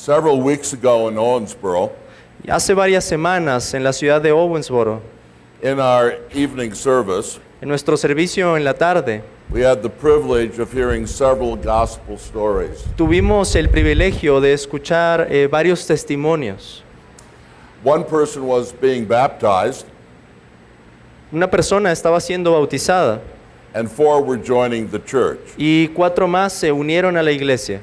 Several weeks ago in Owensboro, Y hace varias semanas en la ciudad de Owensboro, in our evening service, en nuestro servicio en la tarde, we had the privilege of hearing several gospel stories. tuvimos el privilegio de escuchar varios testimonios. One person was being baptized, Una persona estaba siendo bautizada and 4 were joining the church. y 4 más se unieron a la iglesia.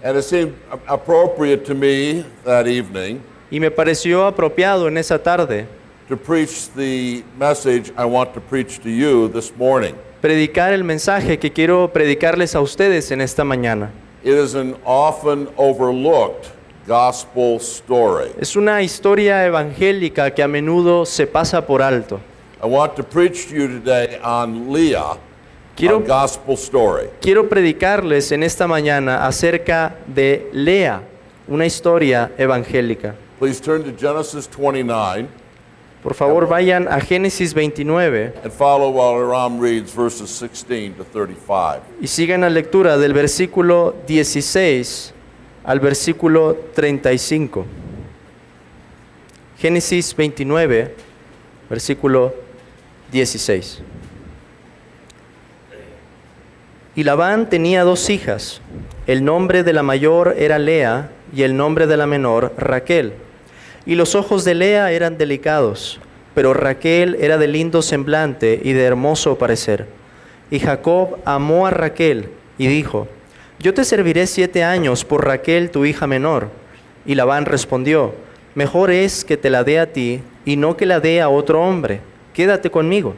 And it seemed appropriate to me that evening Y me pareció apropiado en esa tarde to preach the message I want to preach to you this morning. predicar el mensaje que quiero predicarles a ustedes en esta mañana. It is an often overlooked gospel story. Es una historia evangélica que a menudo se pasa por alto. I want to preach to you today on Leah, Quiero- a gospel story. Quiero predicarles en esta mañana acerca de Lea, una historia evangélica. Please turn to Genesis 29 Por favor, vayan a Génesis 29 and follow while Aram reads verses 16 to 35. y sigan la lectura del versículo 16 al versículo 35. Génesis 29, versículo 16. Y Labán tenía 2 hijas. El nombre de la mayor era Lea y el nombre de la menor Raquel. Y los ojos de Lea eran delicados, pero Raquel era de lindo semblante y de hermoso parecer. Y Jacob amó a Raquel y dijo: Yo te serviré 7 años por Raquel tu hija menor. Y Labán respondió: Mejor es que te la dé a ti y no que la dé a otro hombre. Quédate conmigo.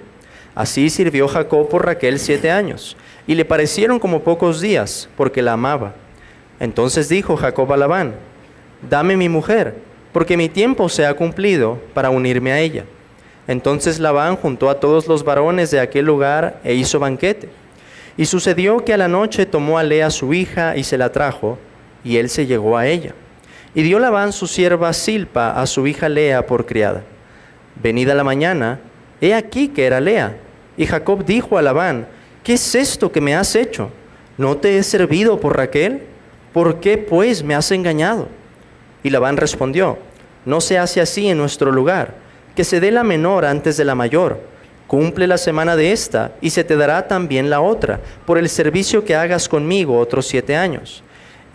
Así sirvió Jacob por Raquel 7 años, y le parecieron como pocos días, porque la amaba. Entonces dijo Jacob a Labán: Dame mi mujer, porque mi tiempo se ha cumplido para unirme a ella. Entonces Labán juntó a todos los varones de aquel lugar e hizo banquete. Y sucedió que a la noche tomó a Lea su hija y se la trajo, y él se llegó a ella. Y dio Labán su sierva Silpa a su hija Lea por criada. Venida la mañana, he aquí que era Lea. Y Jacob dijo a Labán: ¿Qué es esto que me has hecho? ¿No te he servido por Raquel? ¿Por qué pues me has engañado? Y Labán respondió: No se hace así en nuestro lugar, que se dé la menor antes de la mayor. Cumple la semana de esta, y se te dará también la otra, por el servicio que hagas conmigo otros 7 años.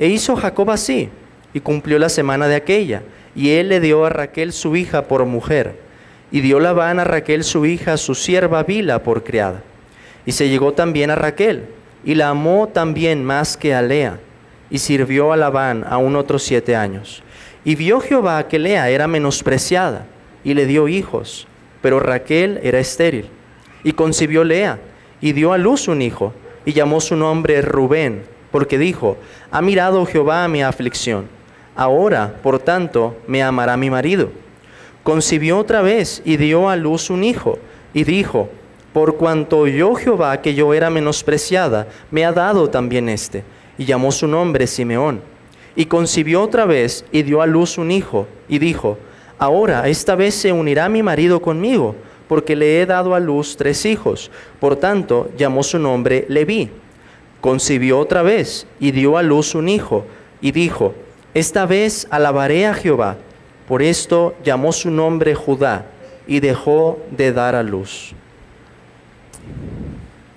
E hizo Jacob así, y cumplió la semana de aquella, y él le dio a Raquel su hija por mujer. Y dio Labán a Raquel su hija, su sierva Bila, por criada. Y se llegó también a Raquel, y la amó también más que a Lea, y sirvió a Labán aún otros 7 años. Y vio Jehová que Lea era menospreciada, y le dio hijos, pero Raquel era estéril. Y concibió Lea, y dio a luz un hijo, y llamó su nombre Rubén, porque dijo: Ha mirado Jehová mi aflicción. Ahora, por tanto, me amará mi marido. Concibió otra vez, y dio a luz un hijo, y dijo: Por cuanto oyó Jehová que yo era menospreciada, me ha dado también este. Y llamó su nombre Simeón. Y concibió otra vez, y dio a luz un hijo, y dijo: Ahora esta vez se unirá mi marido conmigo, porque le he dado a luz 3 hijos. Por tanto, llamó su nombre Leví. Concibió otra vez, y dio a luz un hijo, y dijo: Esta vez alabaré a Jehová. Por esto llamó su nombre Judá, y dejó de dar a luz.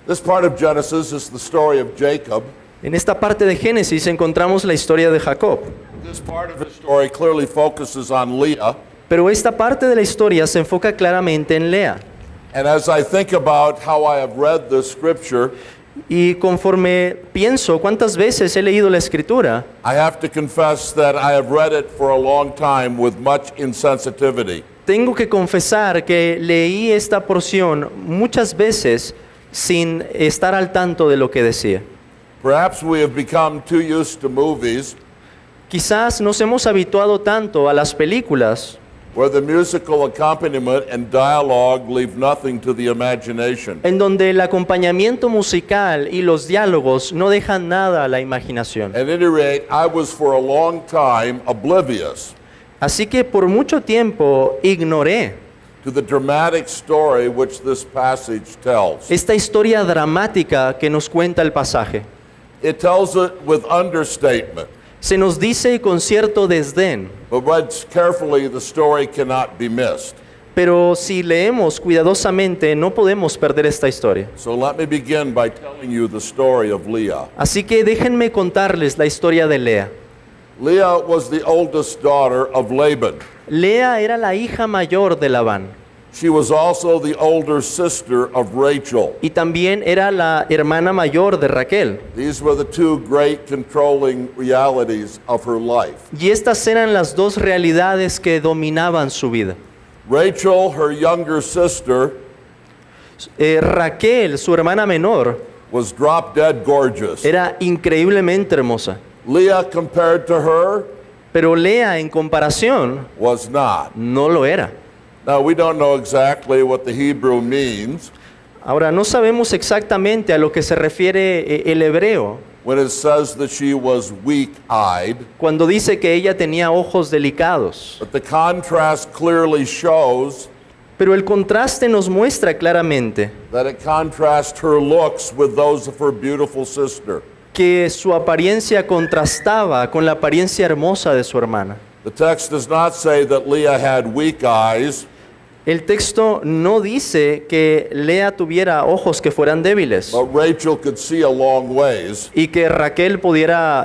This part of Genesis is the story of Jacob. En esta parte de Génesis encontramos la historia de Jacob. This part of his story clearly focuses on Leah. Pero esta parte de la historia se enfoca claramente en Lea. And as I think about how I have read this scripture, Y conforme pienso cuántas veces he leído la Escritura, I have to confess that I have read it for a long time with much insensitivity. tengo que confesar que leí esta porción muchas veces sin estar al tanto de lo que decía. Perhaps we have become too used to movies Quizás nos hemos habituado tanto a las películas where the musical accompaniment and dialogue leave nothing to the imagination. en donde el acompañamiento musical y los diálogos no dejan nada a la imaginación. At any rate, I was for a long time oblivious Así que por mucho tiempo ignoré to the dramatic story which this passage tells. esta historia dramática que nos cuenta el pasaje. It tells it with understatement. Se nos dice con cierto desdén, but read carefully, the story cannot be missed. pero si leemos cuidadosamente no podemos perder esta historia. So let me begin by telling you the story of Leah. Así que déjenme contarles la historia de Lea. Leah was the oldest daughter of Laban. Lea era la hija mayor de Labán She was also the older sister of Rachel. y también era la hermana mayor de Raquel. These were the two great controlling realities of her life. Y estas eran las dos realidades que dominaban su vida. Rachel, her younger sister, Raquel, su hermana menor, was drop dead gorgeous. era increíblemente hermosa. Leah, compared to her, Pero Lea, en comparación, was not. no lo era. Now, we don't know exactly what the Hebrew means Ahora, no sabemos exactamente a lo que se refiere el hebreo when it says that she was weak-eyed, cuando dice que ella tenía ojos delicados. but the contrast clearly shows Pero el contraste nos muestra claramente that it contrasts her looks with those of her beautiful sister. que su apariencia contrastaba con la apariencia hermosa de su hermana. The text does not say that Leah had weak eyes, El texto no dice que Lea tuviera ojos que fueran débiles but Rachel could see a long ways. y que Raquel pudiera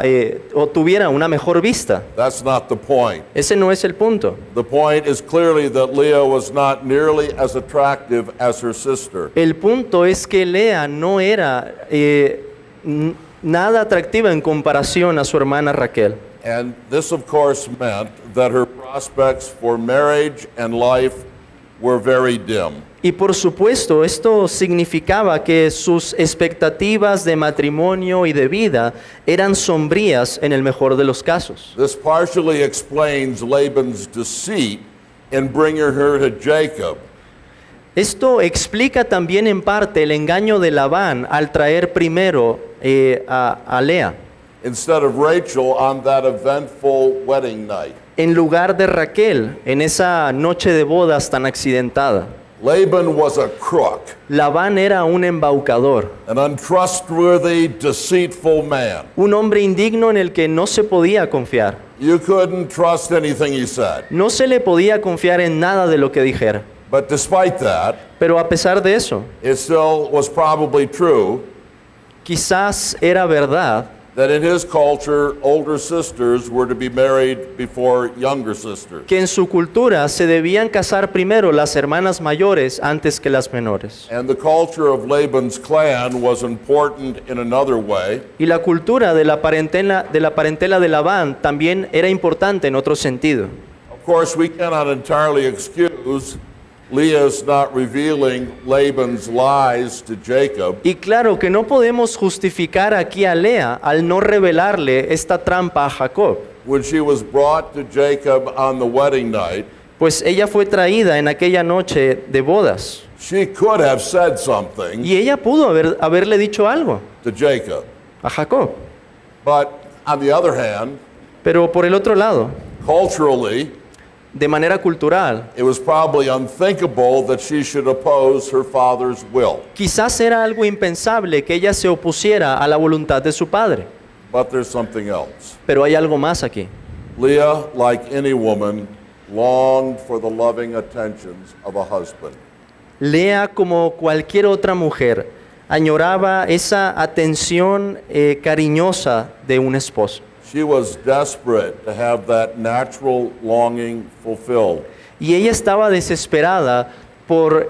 o tuviera una mejor vista. That's not the point. Ese no es el punto. The point is clearly that Leah was not nearly as attractive as her sister. El punto es que Lea no era nada atractiva en comparación a su hermana Raquel. And this, of course, meant that her prospects for marriage and life were very dim. Y por supuesto, esto significaba que sus expectativas de matrimonio y de vida eran sombrías en el mejor de los casos. This partially explains Laban's deceit in bringing her to Jacob. Esto explica también en parte el engaño de Labán al traer primero a Lea, Instead of Rachel on that eventful wedding night. en lugar de Raquel en esa noche de bodas tan accidentada. Laban was a crook, Labán era un embaucador, an untrustworthy, deceitful man. un hombre indigno en el que no se podía confiar. You couldn't trust anything he said. No se le podía confiar en nada de lo que dijera. But despite that, Pero a pesar de eso, it still was probably true quizás era verdad that in his culture, older sisters were to be married before younger sisters. que en su cultura se debían casar primero las hermanas mayores antes que las menores. And the culture of Laban's clan was important in another way. Y la cultura de la parentela de Labán también era importante en otro sentido. Of course, we cannot entirely excuse Leah's not revealing Laban's lies to Jacob, Y claro que no podemos justificar aquí a Lea al no revelarle esta trampa a Jacob, when she was brought to Jacob on the wedding night. pues ella fue traída en aquella noche de bodas. She could have said something Y ella pudo haberle dicho algo to Jacob. a Jacob. But on the other hand, Pero por el otro lado, culturally, de manera cultural, it was probably unthinkable that she should oppose her father's will. quizás era algo impensable que ella se opusiera a la voluntad de su padre. But there's something else. Pero hay algo más aquí. Leah, like any woman, longed for the loving attentions of a husband. Lea, como cualquier otra mujer, añoraba esa atención cariñosa de un esposo. She was desperate to have that natural longing fulfilled. Y ella estaba desesperada por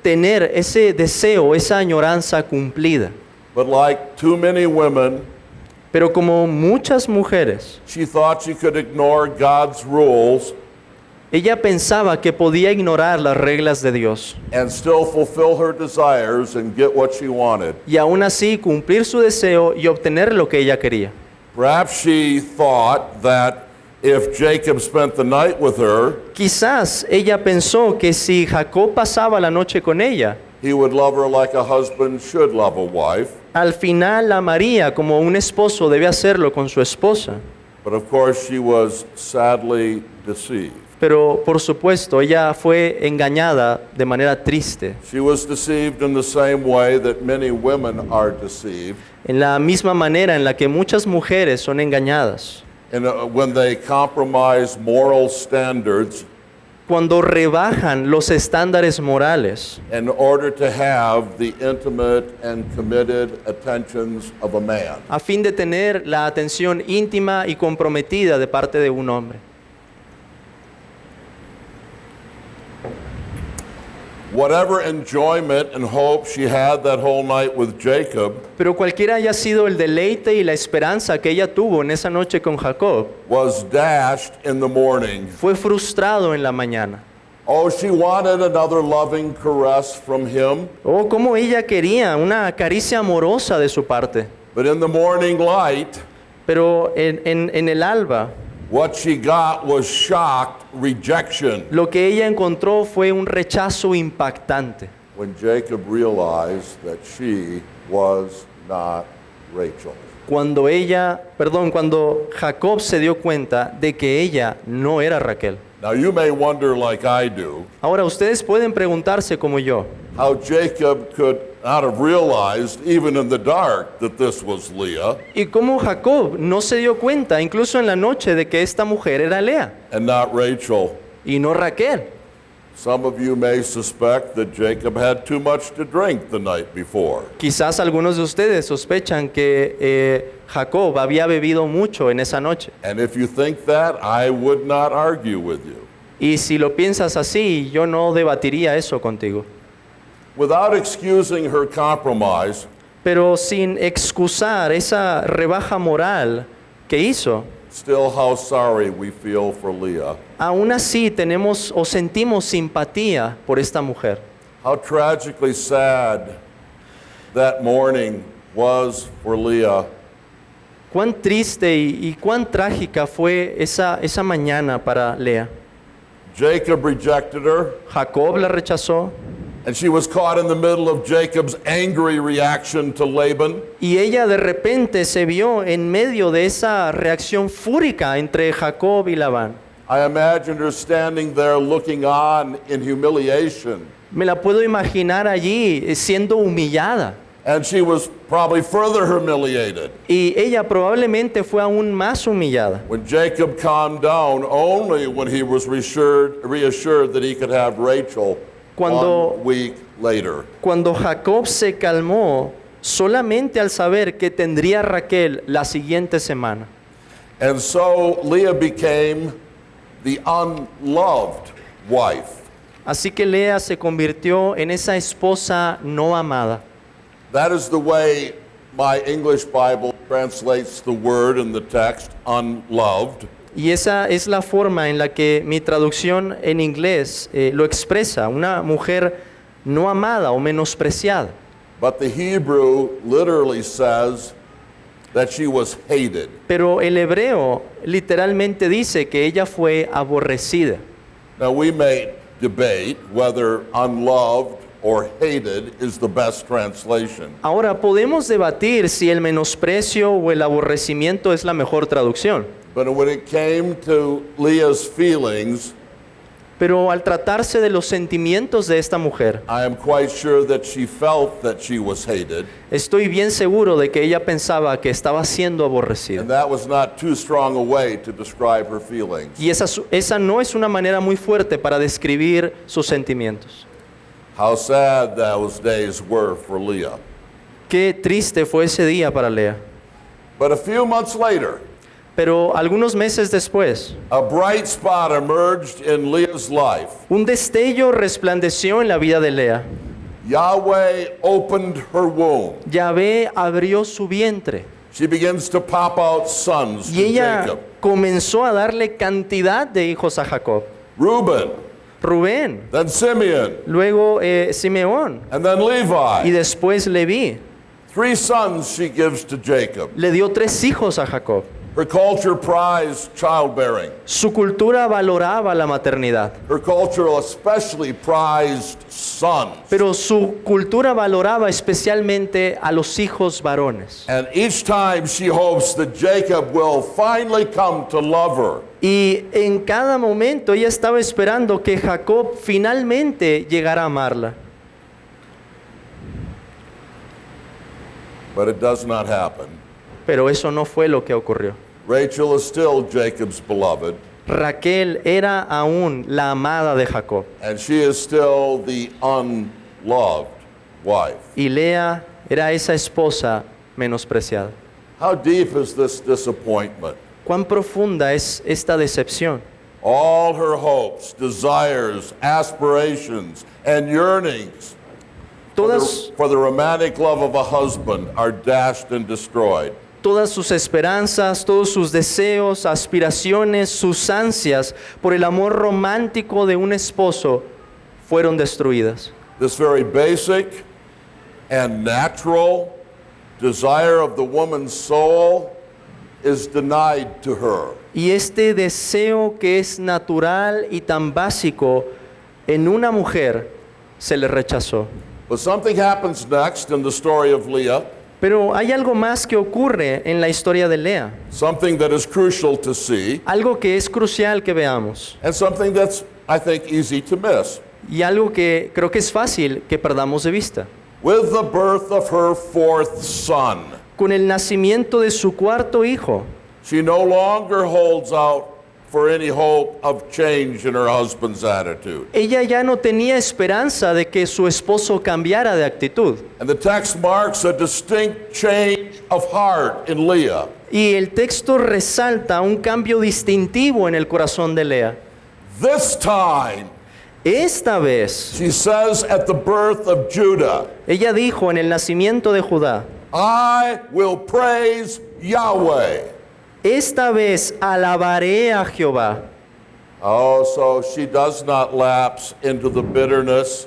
tener ese deseo, esa añoranza cumplida. But like too many women, Pero como muchas mujeres, she thought she could ignore God's rules ella pensaba que podía ignorar las reglas de Dios and still fulfill her desires and get what she wanted. y aún así cumplir su deseo y obtener lo que ella quería. Perhaps she thought that if Jacob spent the night with her, Quizás ella pensó que si Jacob pasaba la noche con ella, he would love her like a husband should love a wife. al final la amaría como un esposo debe hacerlo con su esposa. But of course, she was sadly deceived. Pero por supuesto, ella fue engañada de manera triste, She was deceived in the same way that many women are deceived. en la misma manera en la que muchas mujeres son engañadas. And when they compromise moral standards cuando rebajan los estándares morales in order to have the intimate and committed attentions of a man. a fin de tener la atención íntima y comprometida de parte de un hombre. Whatever enjoyment and hope she had that whole night with Jacob Pero cualquiera haya sido el deleite y la esperanza que ella tuvo en esa noche con Jacob, was dashed in the morning. fue frustrado en la mañana. Oh, she wanted another loving caress from him, Oh, cómo ella quería una caricia amorosa de su parte. but in the morning light, Pero en el alba, what she got was shocked rejection. lo que ella encontró fue un rechazo impactante. When Jacob realized that she was not Rachel. Cuando Jacob se dio cuenta de que ella no era Raquel. Now you may wonder, like I do, Ahora, ustedes pueden preguntarse como yo, how Jacob could not have realized, even in the dark, that this was Leah ¿y cómo Jacob no se dio cuenta, incluso en la noche, de que esta mujer era Lea and not Rachel. y no Raquel? Some of you may suspect that Jacob had too much to drink the night before. Quizás algunos de ustedes sospechan que Jacob había bebido mucho en esa noche. And if you think that, I would not argue with you. Y si lo piensas así, yo no debatiría eso contigo. Without excusing her compromise, Pero sin excusar esa rebaja moral que hizo, still how sorry we feel for Leah. aún así tenemos o sentimos simpatía por esta mujer. How tragically sad that morning was for Leah. Cuán triste y cuán trágica fue esa mañana para Lea. Jacob rejected her, Jacob la rechazó and she was caught in the middle of Jacob's angry reaction to Laban. y ella de repente se vio en medio de esa reacción fúrica entre Jacob y Labán. I imagined her standing there looking on in humiliation, Me la puedo imaginar allí siendo humillada. and she was probably further humiliated Y ella probablemente fue aún más humillada when Jacob calmed down only when he was reassured that he could have Rachel Cuando- 1 week later. cuando Jacob se calmó solamente al saber que tendría a Raquel la siguiente semana. And so Leah became the unloved wife. Así que Lea se convirtió en esa esposa no amada. That is the way my English Bible translates the word in the text, unloved. Y esa es la forma en la que mi traducción en inglés lo expresa, una mujer no amada o menospreciada. But the Hebrew literally says that she was hated. Pero el hebreo literalmente dice que ella fue aborrecida. Now we may debate whether unloved or hated is the best translation. Ahora, podemos debatir si el menosprecio o el aborrecimiento es la mejor traducción. But when it came to Leah's feelings, Pero al tratarse de los sentimientos de esta mujer, I am quite sure that she felt that she was hated, estoy bien seguro de que ella pensaba que estaba siendo aborrecida. and that was not too strong a way to describe her feelings. Y esa no es una manera muy fuerte para describir sus sentimientos. How sad those days were for Leah. Qué triste fue ese día para Lea. But a few months later, Pero algunos meses después, a bright spot emerged in Leah's life. un destello resplandeció en la vida de Lea. Yahweh opened her womb. Yahvé abrió su vientre She begins to pop out sons y to ella Jacob. comenzó a darle cantidad de hijos a Jacob. Reuben, Rubén, then Simeon, luego Simeón and then y Levi. después Leví. 3 sons she gives to Jacob. Le dio 3 hijos a Jacob. Her culture prized childbearing. Su cultura valoraba la maternidad, Her culture especially prized sons. pero su cultura valoraba especialmente a los hijos varones. And each time she hopes that Jacob will finally come to love her. Y en cada momento ella estaba esperando que Jacob finalmente llegara a amarla. But it does not happen. Pero eso no fue lo que ocurrió. Rachel is still Jacob's beloved, Raquel era aún la amada de Jacob and she is still the unloved wife. y Lea era esa esposa menospreciada. How deep is this disappointment? ¿Cuán profunda es esta decepción? All her hopes, desires, aspirations, and yearnings Todas, for the romantic love of a husband are dashed and destroyed. todas sus esperanzas, todos sus deseos, aspiraciones, sus ansias por el amor romántico de un esposo fueron destruidas. This very basic and natural desire of the woman's soul is denied to her. Y este deseo que es natural y tan básico en una mujer se le rechazó. But something happens next in the story of Leah, Pero hay algo más que ocurre en la historia de Lea, something that is crucial to see, algo que es crucial que veamos and something that's, I think, easy to miss. y algo que creo que es fácil que perdamos de vista. With the birth of her fourth son, Con el nacimiento de su cuarto hijo, she no longer holds out for any hope of change in her husband's attitude. ella ya no tenía esperanza de que su esposo cambiara de actitud. And the text marks a distinct change of heart in Leah. Y el texto resalta un cambio distintivo en el corazón de Lea. This time, Esta vez, she says at the birth of Judah, ella dijo en el nacimiento de Judá, I will praise Yahweh. esta vez alabaré a Jehová. Oh, so she does not lapse into the bitterness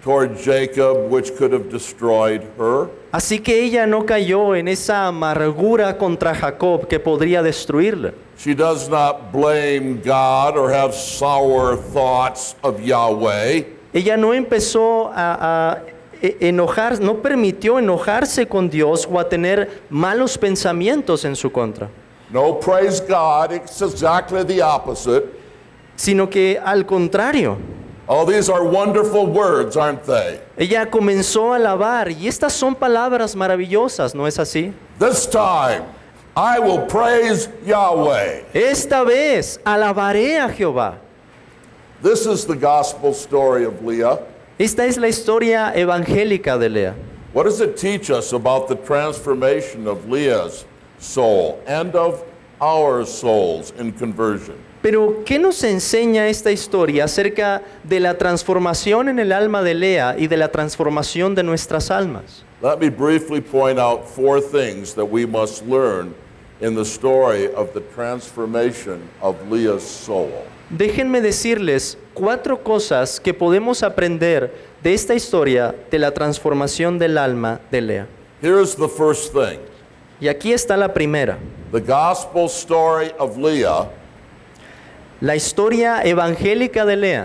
toward Jacob, which could have destroyed her. Así que ella no cayó en esa amargura contra Jacob que podría destruirla. She does not blame God or have sour thoughts of Yahweh. Ella no empezó a enojar, no permitió enojarse con Dios o a tener malos pensamientos en su contra, No, praise God, it's exactly the opposite. sino que al contrario, Oh, these are wonderful words, aren't they? ella comenzó a alabar, y estas son palabras maravillosas, ¿no es así? This time, I will praise Yahweh. Esta vez alabaré a Jehová. This is the gospel story of Leah. Esta es la historia evangélica de Lea. What does it teach us about the transformation of Leah's soul and of our souls in conversion? Pero, ¿qué nos enseña esta historia acerca de la transformación en el alma de Lea y de la transformación de nuestras almas? Let me briefly point out four things that we must learn in the story of the transformation of Leah's soul. Déjenme decirles 4 cosas que podemos aprender de esta historia de la transformación del alma de Lea. Here's the first thing. Y aquí está la primera. The gospel story of Leah La historia evangélica de Lea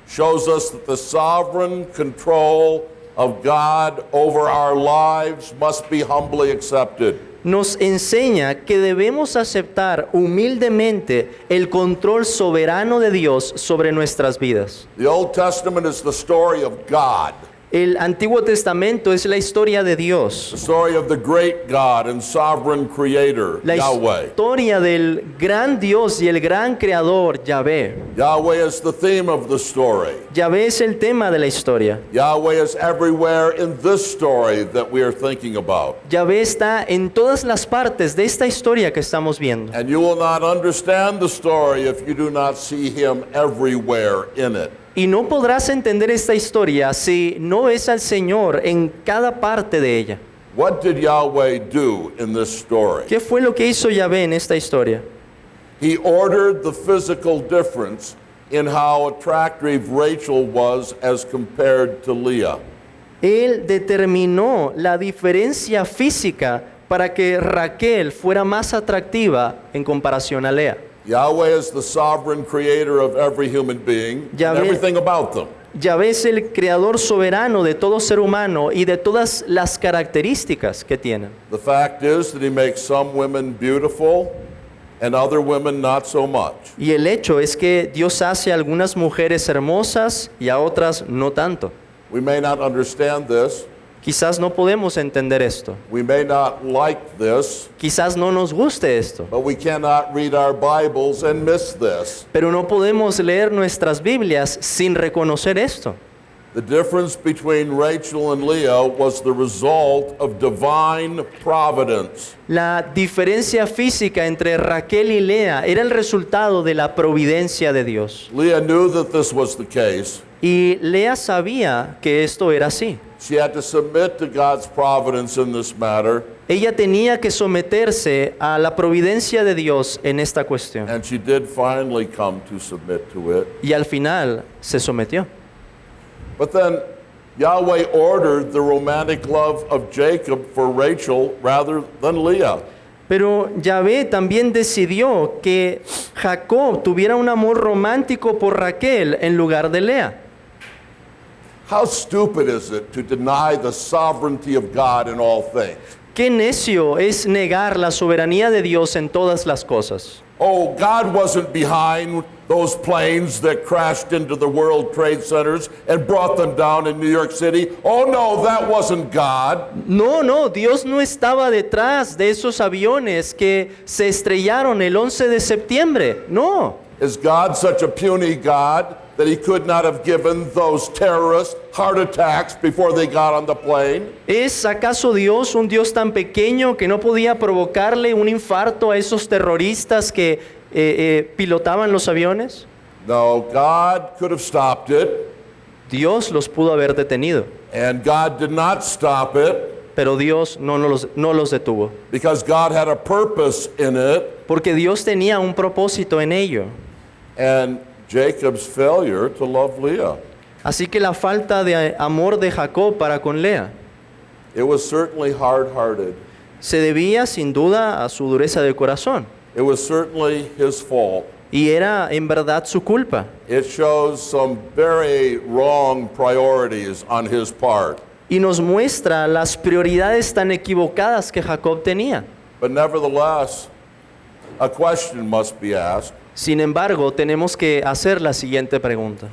shows us that the sovereign control of God over our lives must be humbly accepted. nos enseña que debemos aceptar humildemente el control soberano de Dios sobre nuestras vidas. The Old Testament is the story of God, El Antiguo Testamento es la historia de Dios, the story of the great God and sovereign creator, la Yahweh. historia del gran Dios y el gran creador, Yahvé. Yahweh is the theme of the story. Yahvé es el tema de la historia. Yahweh is everywhere in this story that we are thinking about. Yahvé está en todas las partes de esta historia que estamos viendo. And you will not understand the story if you do not see him everywhere in it. Y no podrás entender esta historia si no ves al Señor en cada parte de ella. What did Yahweh do in this story? ¿Qué fue lo que hizo Yahvé en esta historia? He ordered the physical difference in how attractive Rachel was as compared to Leah. Él determinó la diferencia física para que Raquel fuera más atractiva en comparación a Lea. Yahweh is the sovereign creator of every human being and Yahweh- everything about them. Yahvé es el creador soberano de todo ser humano y de todas las características que tienen. The fact is that he makes some women beautiful and other women not so much. Y el hecho es que Dios hace a algunas mujeres hermosas y a otras no tanto. We may not understand this, Quizás no podemos entender esto. We may not like this, Quizás no nos guste esto. but we cannot read our Bibles and miss this. Pero no podemos leer nuestras Biblias sin reconocer esto. The difference between Rachel and Leah was the result of divine providence. La diferencia física entre Raquel y Lea era el resultado de la providencia de Dios. Leah knew that this was the case. Y Lea sabía que esto era así. She had to submit to God's providence in this matter, Ella tenía que someterse a la providencia de Dios en esta cuestión. and she did finally come to submit to it. Y al final se sometió. But then Yahweh ordered the romantic love of Jacob for Rachel rather than Leah. Pero Yahvé también decidió que Jacob tuviera un amor romántico por Raquel en lugar de Lea. How stupid is it to deny the sovereignty of God in all things? Qué necio es negar la soberanía de Dios en todas las cosas. Oh, God wasn't behind those planes that crashed into the World Trade Centers and brought them down in New York City. Oh no, that wasn't God. No, Dios no estaba detrás de esos aviones que se estrellaron el 11 de septiembre. No. Is God such a puny God that he could not have given those terrorists heart attacks before they got on the plane? ¿Es acaso Dios un Dios tan pequeño que no podía provocarle un infarto a esos terroristas que pilotaban los aviones? No, God could have stopped it, Dios los pudo haber detenido, and God did not stop it pero Dios no los detuvo, because God had a purpose in it, porque Dios tenía un propósito en ello. and Jacob's failure to love Leah. Así que la falta de amor de Jacob para con Lea It was certainly hard-hearted. se debía sin duda a su dureza de corazón, It was certainly his fault. y era en verdad su culpa. It shows some very wrong priorities on his part. Y nos muestra las prioridades tan equivocadas que Jacob tenía. But nevertheless, a question must be asked. Sin embargo, tenemos que hacer la siguiente pregunta.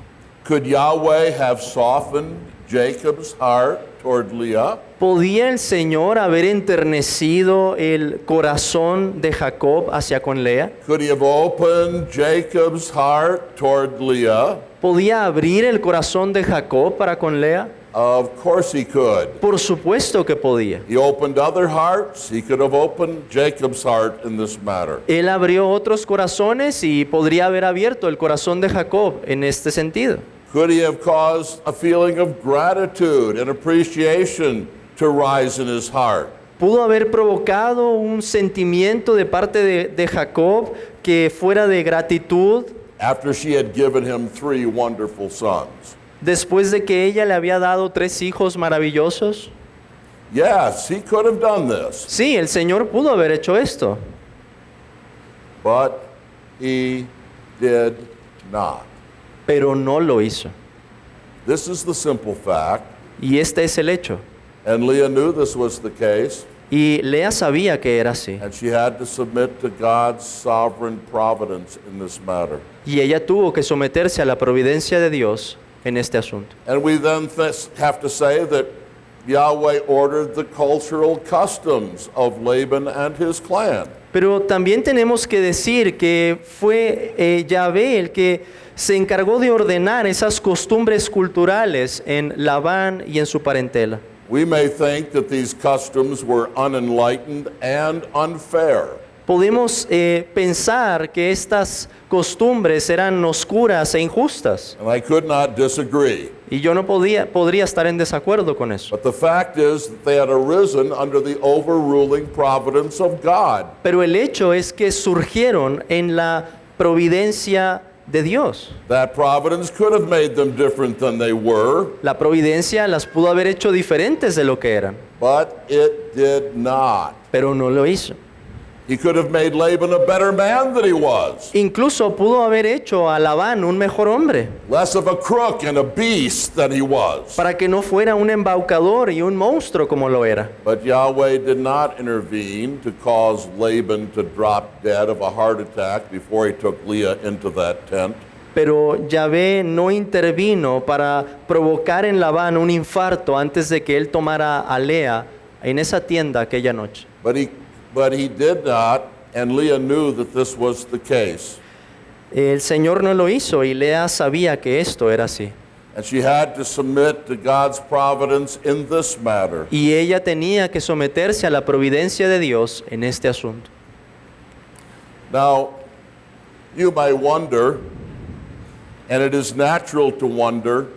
Could Yahweh have softened Jacob's heart toward Leah? ¿Podía el Señor haber enternecido el corazón de Jacob hacia con Lea? Could he have opened Jacob's heart toward Leah? ¿Podía abrir el corazón de Jacob para con Lea? Of course he could. Por supuesto que podía. He opened other hearts. He could have opened Jacob's heart in this matter. Él abrió otros corazones y podría haber abierto el corazón de Jacob en este sentido. Could he have caused a feeling of gratitude and appreciation to rise in his heart? Pudo haber provocado un sentimiento de parte de Jacob que fuera de gratitud After she had given him 3 wonderful sons? después de que ella le había dado 3 hijos maravillosos. Yes, he could have done this, Sí, el Señor pudo haber hecho esto, but he did not. pero no lo hizo. This is the simple fact, Y este es el hecho. and Leah knew this was the case, Y Lea sabía que era así. and she had to submit to God's sovereign providence in this matter. Y ella tuvo que someterse a la providencia de Dios en este asunto. And we then have to say that Yahweh ordered the cultural customs of Laban and his clan. Pero también tenemos que decir que fue Yahvé el que se encargó de ordenar esas costumbres culturales en Labán y en su parentela. We may think that these customs were unenlightened and unfair. Podemos pensar que estas costumbres eran oscuras e injustas. And I could not disagree. Y yo no podría estar en desacuerdo con eso. But the fact is that they had arisen under the overruling providence of God. Pero el hecho es que surgieron en la providencia de Dios. That providence could have made them different than they were, La providencia las pudo haber hecho diferentes de lo que eran, but it did not. pero no lo hizo. He could have made Laban a better man than he was, Incluso pudo haber hecho a Labán un mejor hombre, less of a crook and a beast than he was. para que no fuera un embaucador y un monstruo como lo era. But Yahweh did not intervene to cause Laban to drop dead of a heart attack before he took Leah into that tent. Pero Yahvé no intervino para provocar en Labán un infarto antes de que él tomara a Lea en esa tienda aquella noche. But he did not, and Leah knew that this was the case. El Señor no lo hizo y Lea sabía que esto era así. And she had to submit to God's providence in this matter. Y ella tenía que someterse a la providencia de Dios en este asunto. Now, you may wonder, and it is natural to wonder,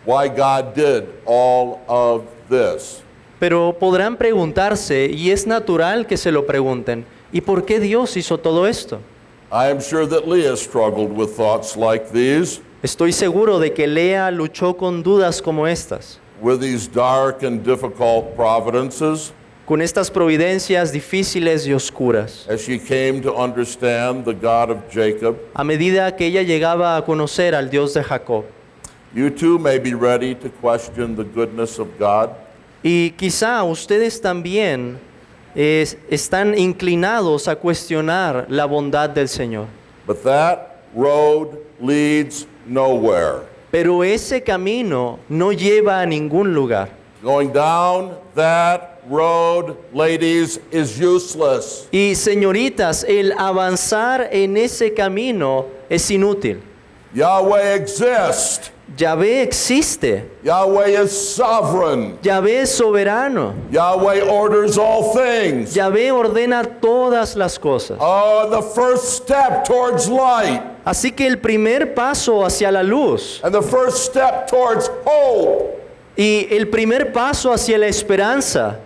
why God did all of this. Pero podrán preguntarse, y es natural que se lo pregunten, ¿y por qué Dios hizo todo esto? I am sure that Leah struggled with thoughts like these, Estoy seguro de que Lea luchó con dudas como estas, with these dark and difficult providences, con estas providencias difíciles y oscuras, as she came to understand the God of Jacob. a medida que ella llegaba a conocer al Dios de Jacob. You too may be ready to question the goodness of God. Y quizá ustedes también están inclinados a cuestionar la bondad del Señor. But that road leads nowhere. Pero ese camino no lleva a ningún lugar. Going down that road, ladies, is useless. Y señoritas, el avanzar en ese camino es inútil. Yahweh exists. Yahvé existe. Yahweh is sovereign. Yahvé es soberano. Yahweh orders all things. Yahvé ordena todas las cosas. Oh, the first step towards light Así que el primer paso hacia la luz and the first step towards hope y el primer paso hacia la esperanza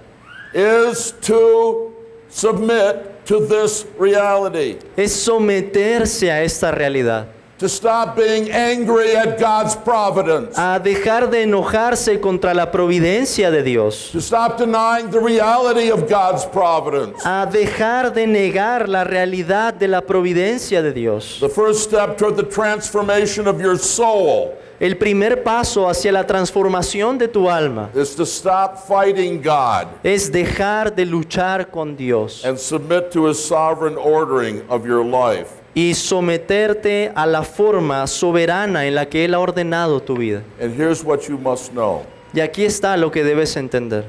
is to submit to this reality. es someterse a esta realidad, To stop being angry at God's providence. a dejar de enojarse contra la providencia de Dios, To stop denying the reality of God's providence. a dejar de negar la realidad de la providencia de Dios. The first step toward the transformation of your soul El primer paso hacia la transformación de tu alma is to stop fighting God es dejar de luchar con Dios and submit to His sovereign ordering of your life. y someterte a la forma soberana en la que Él ha ordenado tu vida. And here's what you must know. Y aquí está lo que debes entender.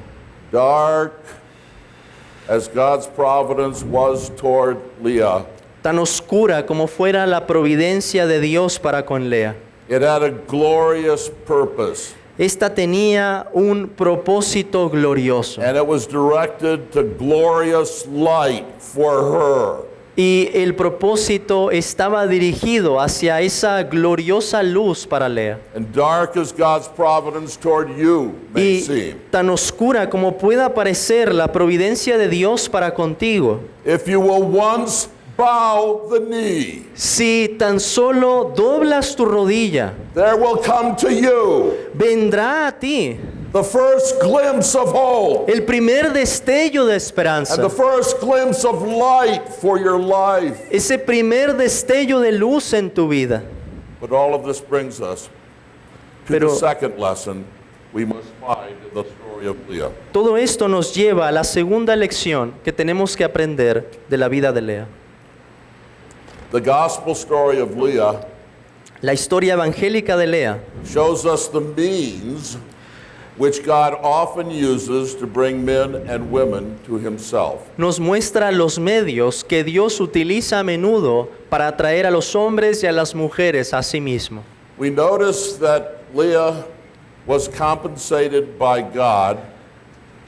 Dark as God's providence was toward Leah, Tan oscura como fuera la providencia de Dios para con Lea, it had a glorious purpose, esta tenía un propósito glorioso. and it was directed to glorious light for her. Y el propósito estaba dirigido hacia esa gloriosa luz para Lea. And dark as God's providence toward you may Y seem, tan oscura como pueda parecer la providencia de Dios para contigo, if you will once bow the knee, si tan solo doblas tu rodilla, there will come to you vendrá a ti the first glimpse of hope el primer destello de and esperanza, the first glimpse of light for your life. ese primer destello de luz en tu vida. But all of this brings us to Pero- the second lesson we must find in the story of Leah. Todo esto nos lleva a la segunda lección que tenemos que aprender de la vida de Lea. The gospel story of Leah La historia evangélica de Lea shows us the means which God often uses to bring men and women to Himself. nos muestra los medios que Dios utiliza a menudo para atraer a los hombres y a las mujeres a sí mismo. We notice that Leah was compensated by God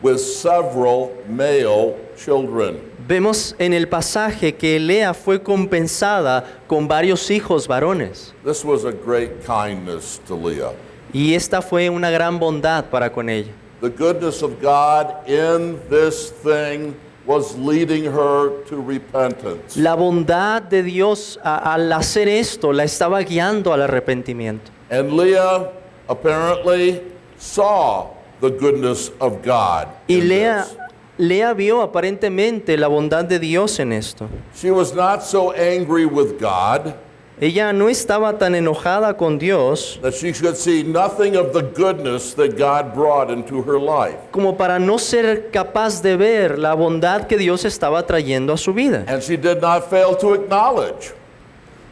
with several male children. Vemos en el pasaje que Lea fue compensada con varios hijos varones. This was a great kindness to Leah. Y esta fue una gran bondad para con ella. The goodness of God in this thing was leading her to repentance. La bondad de Dios al hacer esto la estaba guiando al arrepentimiento. And Leah apparently saw the goodness of God Y in Lea this. Lea vio aparentemente la bondad de Dios en esto. She was not so angry with God Ella no estaba tan enojada con Dios that she could see nothing of the goodness that God brought into her life. como para no ser capaz de ver la bondad que Dios estaba trayendo a su vida. And she did not fail to acknowledge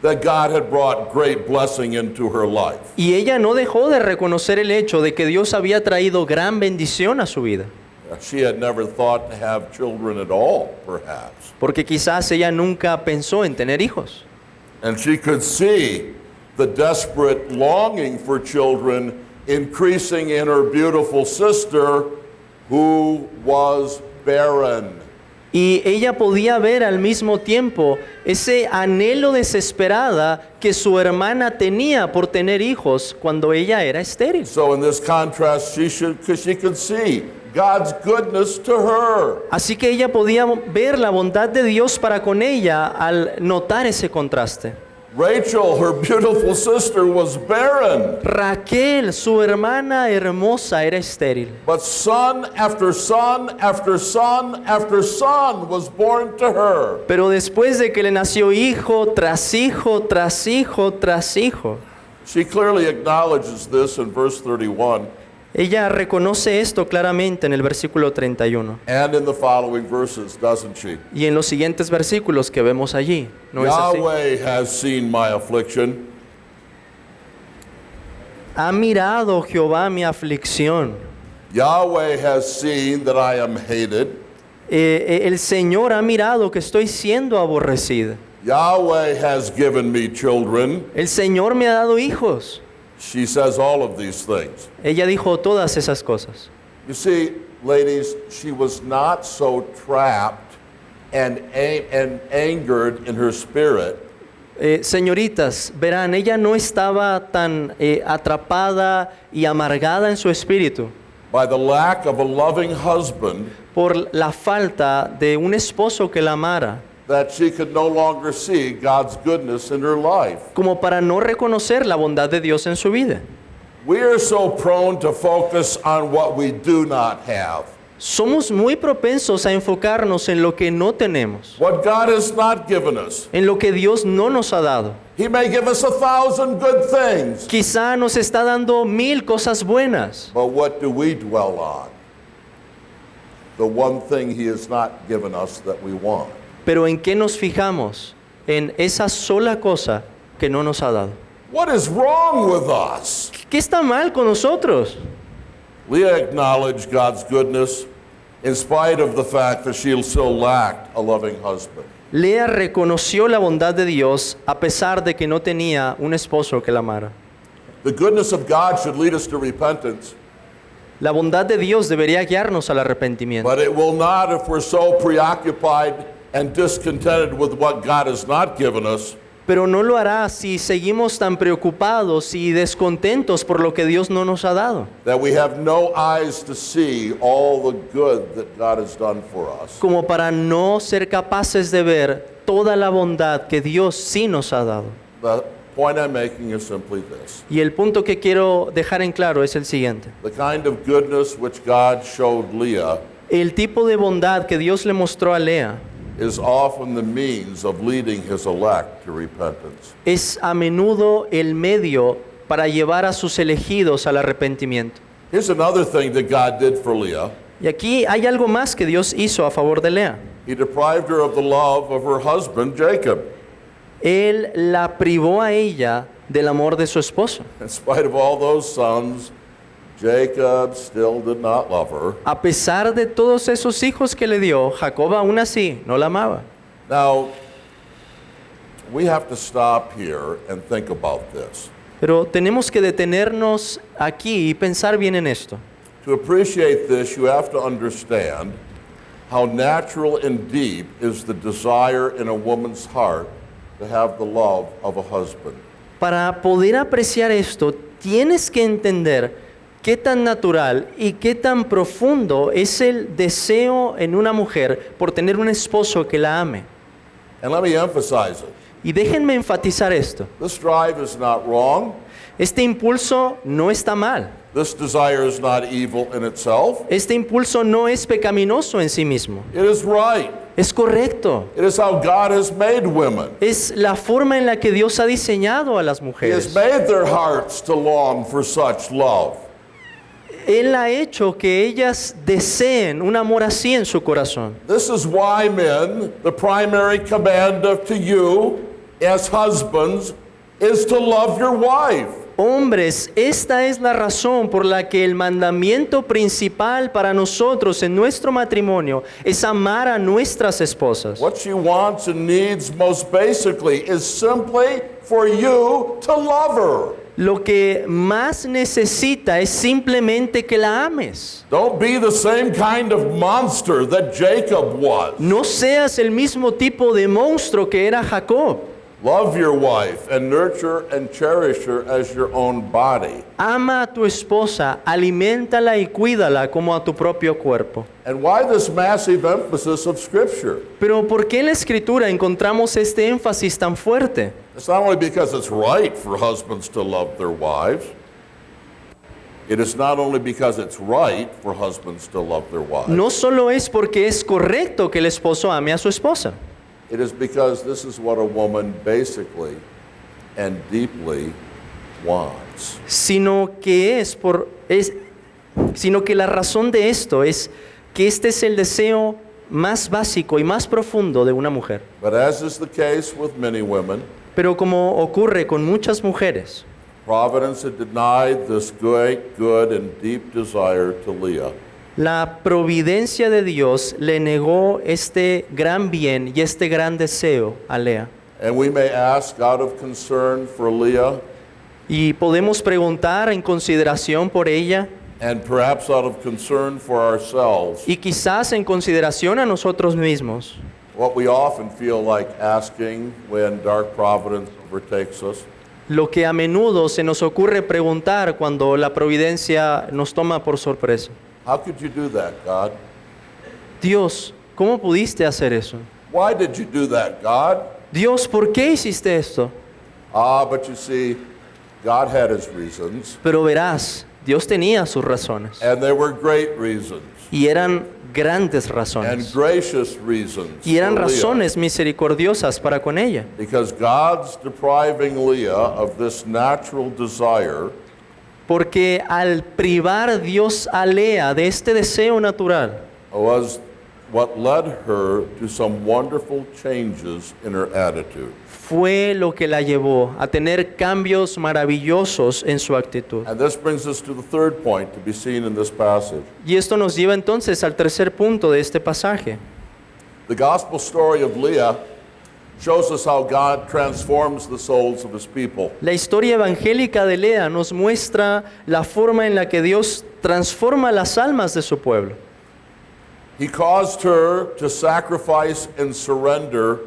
that God had brought great blessing into her life. Y ella no dejó de reconocer el hecho de que Dios había traído gran bendición a su vida. She had never thought to have children at all, perhaps. Porque quizás ella nunca pensó en tener hijos. And she could see the desperate longing for children increasing in her beautiful sister who was barren. Y ella podía ver al mismo tiempo ese anhelo desesperada que su hermana tenía por tener hijos cuando ella era estéril. So in this contrast, she could see God's goodness to her. Así que ella podía ver la bondad de Dios para con ella al notar ese contraste. Rachel, her beautiful sister, was barren. Raquel, su hermana hermosa, era estéril. But son after son after son after son was born to her. Pero después de que le nació hijo tras hijo tras hijo tras hijo, She clearly acknowledges this in verse 31 ella reconoce esto claramente en el versículo 31 and in the following verses, doesn't she? y en los siguientes versículos que vemos allí. ¿No es así? Yahweh has seen my affliction. Ha mirado Jehová mi aflicción. Yahweh has seen that I am hated. El Señor ha mirado que estoy siendo aborrecida. Yahweh has given me children. El Señor me ha dado hijos. She says all of these things. Ella dijo todas esas cosas. You see, ladies, she was not so trapped and angered in her spirit Señoritas, verán, ella no estaba tan atrapada y amargada en su espíritu by the lack of a loving husband por la falta de un esposo que la amara, that she could no longer see God's goodness in her life. como para no reconocer la bondad de Dios en su vida. We are so prone to focus on what we do not have, Somos muy propensos a enfocarnos en lo que no tenemos, what God has not given us. en lo que Dios no nos ha dado. He may give us 1,000 good things, Quizá nos está dando 1000 cosas buenas, but what do we dwell on? The one thing He has not given us that we want. pero ¿en qué nos fijamos? En esa sola cosa que no nos ha dado. What is wrong with us? ¿Qué está mal con nosotros? Leah acknowledged God's goodness in spite of the fact that she still lacked a loving husband. Lea reconoció la bondad de Dios a pesar de que no tenía un esposo que la amara. The goodness of God should lead us to repentance, La bondad de Dios debería guiarnos al arrepentimiento, but it will not if we're so preoccupied and discontented with what God has not given us pero no lo hará si seguimos tan preocupados y descontentos por lo que Dios no nos ha dado, that we have no eyes to see all the good that God has done for us. como para no ser capaces de ver toda la bondad que Dios sí nos ha dado. The point I'm making is simply this. Y el punto que quiero dejar en claro es el siguiente. The kind of goodness which God showed Leah El tipo de bondad que Dios le mostró a Lea is often the means of leading His elect to repentance. es a menudo el medio para llevar a sus elegidos al arrepentimiento. Here's another thing that God did for Leah. Y aquí hay algo más que Dios hizo a favor de Lea. He deprived her of the love of her husband, Jacob. Él la privó a ella del amor de su esposo. In spite of all those sons, Jacob still did not love her. A pesar de todos esos hijos que le dio, Jacob aún así no la amaba. Now, we have to stop here and think about this. Pero tenemos que detenernos aquí y pensar bien en esto. To appreciate this, you have to understand how natural and deep is the desire in a woman's heart to have the love of a husband. Para poder apreciar esto, tienes que entender qué tan natural y qué tan profundo es el deseo en una mujer por tener un esposo que la ame. And let me emphasize it. Y déjenme enfatizar esto. This drive is not wrong. Este impulso no está mal. This desire is not evil in itself. Este impulso no es pecaminoso en sí mismo. It is right. Es correcto. It is how God has made women. Es la forma en la que Dios ha diseñado a las He has mujeres. made their hearts to long for such love. Él ha hecho que ellas deseen un amor así en su corazón. This is why, men, the primary command to you as husbands is to love your wife. Hombres, esta es la razón por la que el mandamiento principal para nosotros en nuestro matrimonio es amar a nuestras esposas. What she wants and needs most basically is simply for you to love her. Lo que más necesita es simplemente que la ames. Don't be the same kind of monster that Jacob was. No seas el mismo tipo de monstruo que era Jacob. Love your wife and nurture and cherish her as your own body. Ama a tu esposa, aliméntala y cuídala como a tu propio cuerpo. And why this massive emphasis of Scripture? Pero ¿por qué en la Escritura encontramos este énfasis tan fuerte? It's not only because it's right for husbands to love their wives. It is not only because it's right for husbands to love their wives. No solo es porque es correcto que el esposo ame a su esposa. It is because this is what a woman basically and deeply wants. Sino que la razón de esto es que este es el deseo más básico y más profundo de una mujer. But as is the case with many women, Pero como ocurre con muchas mujeres, Providence had denied this great, good, and deep desire to Leah. la providencia de Dios le negó este gran bien y este gran deseo a Lea. And we may ask, out of concern for Leah, Y podemos preguntar en consideración por ella and perhaps out of concern for ourselves, y quizás en consideración a nosotros mismos, what we often feel like asking when dark providence overtakes us. lo que a menudo se nos ocurre preguntar cuando la providencia nos toma por sorpresa. How could you do that, God? Dios, ¿cómo pudiste hacer eso? Why did you do that, God? Dios, ¿por qué hiciste esto? But you see, God had his reasons, Pero verás, Dios tenía sus razones and they were great reasons, y eran grandes and razones gracious reasons y eran for Leah. razones misericordiosas para con ella. Because God's depriving Leah of this natural desire Porque al privar Dios a Lea de este deseo natural, was what led her to some wonderful changes in her attitude. fue lo que la llevó a tener cambios maravillosos en su actitud. And this brings us to the third point to be seen in this passage. Y esto nos lleva entonces al tercer punto de este pasaje. The gospel story of Leah shows us how God transforms the souls of his people. La historia evangélica de Lea nos muestra la forma en la que Dios transforma las almas de su pueblo. He caused her to sacrifice and surrender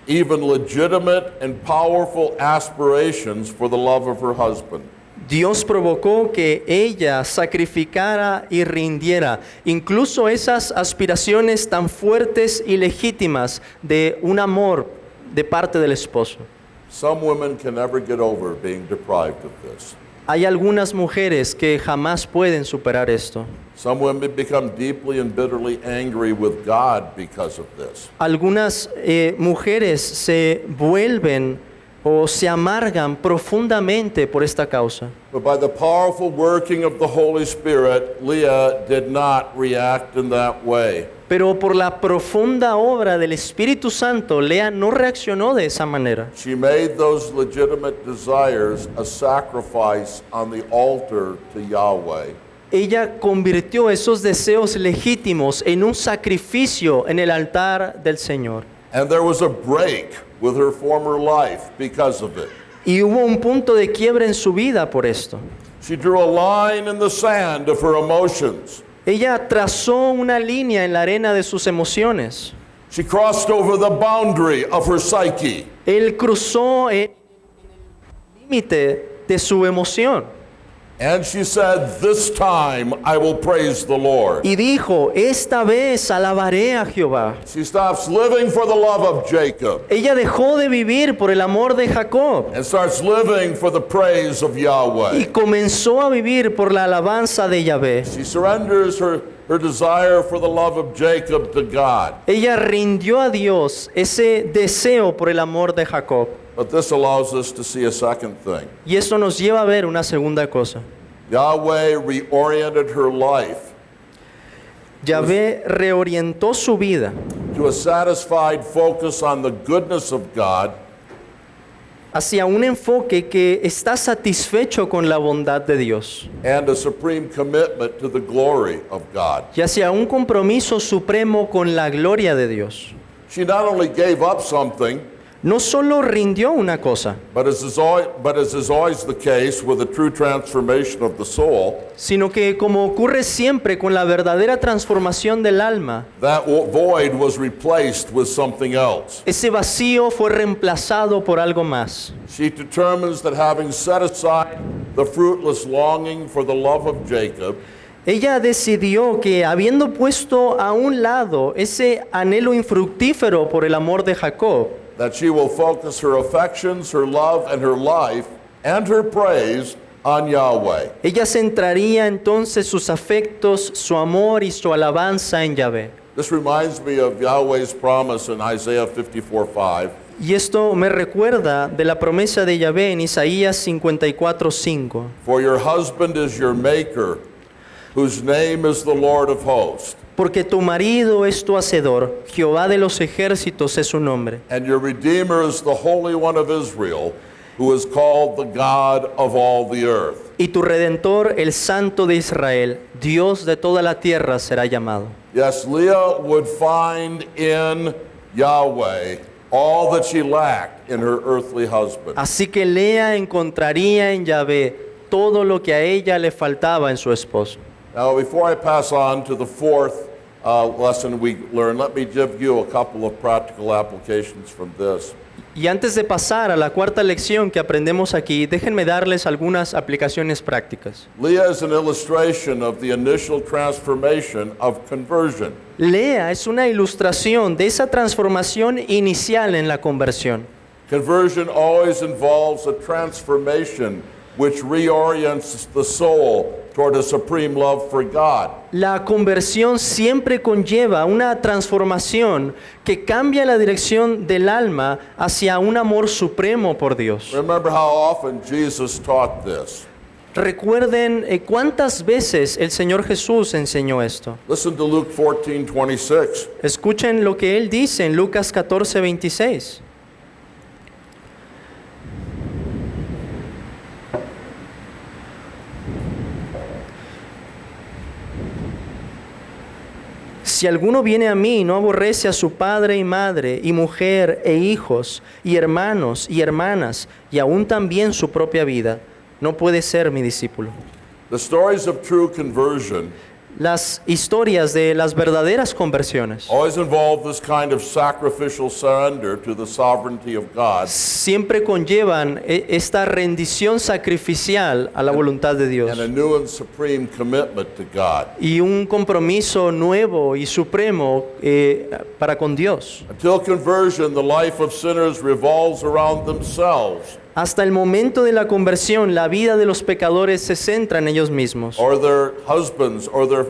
even legitimate and powerful aspirations for the love of her husband. Dios provocó que ella sacrificara y rindiera incluso esas aspiraciones tan fuertes y legítimas de un amor de parte del esposo. Some women can never get over being deprived of this. Hay algunas mujeres que jamás pueden superar esto. Some women become deeply and bitterly angry with God because of this. Algunas mujeres se vuelven o se amargan profundamente por esta causa. But by the powerful working of the Holy Spirit, Leah did not react in that way. Pero por la profunda obra del Espíritu Santo, Lea no reaccionó de esa manera. She made those legitimate desires a sacrifice on the altar to Yahweh. Ella convirtió esos deseos legítimos en un sacrificio en el altar del Señor. And there was a break with her former life because of it. Y hubo un punto de quiebre en su vida por esto. She drew a line in the sand of her emotions. Ella trazó una línea en la arena de sus emociones. She crossed over the boundary of her psyche. Él cruzó el límite de su emoción. And she said, "This time I will praise the Lord." Y dijo, esta vez alabaré a Jehová. She stops living for the love of Jacob Ella dejó de vivir por el amor de Jacob and starts living for the praise of y Yahweh. comenzó a vivir por la alabanza de Yahvé. She surrenders her desire for the love of Jacob to God. Ella rindió a Dios ese deseo por el amor de Jacob. But this allows us to see a second thing. Y esto nos lleva a ver una segunda cosa. Yahweh reoriented her life Yahvé reorientó su vida to a satisfied focus on the goodness of God hacia un enfoque que está satisfecho con la bondad de Dios and a supreme commitment to the glory of God. y hacia un compromiso supremo con la gloria de Dios. She not only gave up something, No solo rindió una cosa, but as is always the case with a true transformation of the soul, sino que como ocurre siempre con la verdadera transformación del alma, that void was replaced with something else. ese vacío fue reemplazado por algo más. She determines that having set aside the fruitless longing for the love of Jacob, Ella decidió que habiendo puesto a un lado ese anhelo infructífero por el amor de Jacob, that she will focus her affections, her love, and her life, and her praise on Yahweh. ella centraría entonces sus afectos, su amor y su alabanza en Yahvé. This reminds me of Yahweh's promise in Isaiah 54:5. Y esto me recuerda de la promesa de Yahvé en Isaías 54:5. For your husband is your maker, whose name is the Lord of hosts, Porque tu marido es tu hacedor, Jehová de los ejércitos es su nombre. and your Redeemer is the Holy One of Israel, who is called the God of all the earth. Y tu redentor, el Santo de Israel, Dios de toda la tierra será llamado. Yes, Leah would find in Yahweh all that she lacked in her earthly husband. Así que Lea encontraría en Yahvé todo lo que a ella le faltaba en su esposo. Now, before I pass on to the fourth lesson we learned, let me give you a couple of practical applications from this. Y antes de pasar a la cuarta lección que aprendemos aquí, déjenme darles algunas aplicaciones prácticas. Leah is an illustration of the initial transformation of conversion. Lea es una ilustración de esa transformación inicial en la conversión. Conversion always involves a transformation which reorients the soul toward a supreme love for God. La conversión siempre conlleva una transformación que cambia la dirección del alma hacia un amor supremo por Dios. Remember how often Jesus taught this. Recuerden cuántas veces el Señor Jesús enseñó esto. Listen to Luke 14:26. Escuchen lo que Él dice en Lucas 14:26. Si alguno viene a mí y no aborrece a su padre y madre, y mujer e hijos, y hermanos y hermanas, y aún también su propia vida, no puede ser mi discípulo. The stories of true conversion Las historias de las verdaderas conversiones always involve this kind of sacrificial surrender to the sovereignty of God siempre conllevan esta rendición sacrificial a la voluntad de Dios and a new and supreme commitment to God. y un compromiso nuevo y supremo para con Dios. Until conversion, the life of sinners revolves around themselves Hasta el momento de la conversión, la vida de los pecadores se centra en ellos mismos, or their husbands or their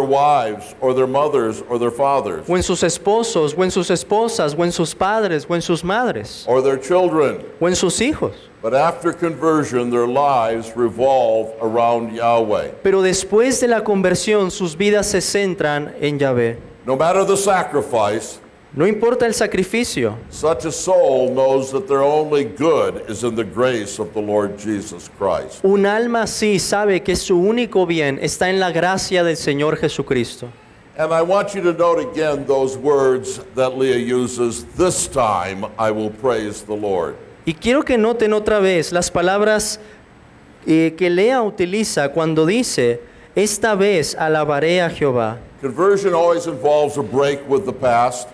wives or their mothers or their fathers o en sus esposos, o en sus esposas, o en sus padres, o en sus madres, or their children. o en sus hijos. But after conversion, their lives revolve around Yahweh. Pero después de la conversión, sus vidas se centran en Yahvé. No matter the sacrifice, No importa el sacrificio, such a soul knows that their only good is in the grace of the Lord Jesus Christ. un alma así sabe que su único bien está en la gracia del Señor Jesucristo. And I want you to note again those words that Leah uses. This time I will praise the Lord. Y quiero que noten otra vez las palabras que Lea utiliza cuando dice, esta vez alabaré a Jehová. Conversion always involves a break with the past.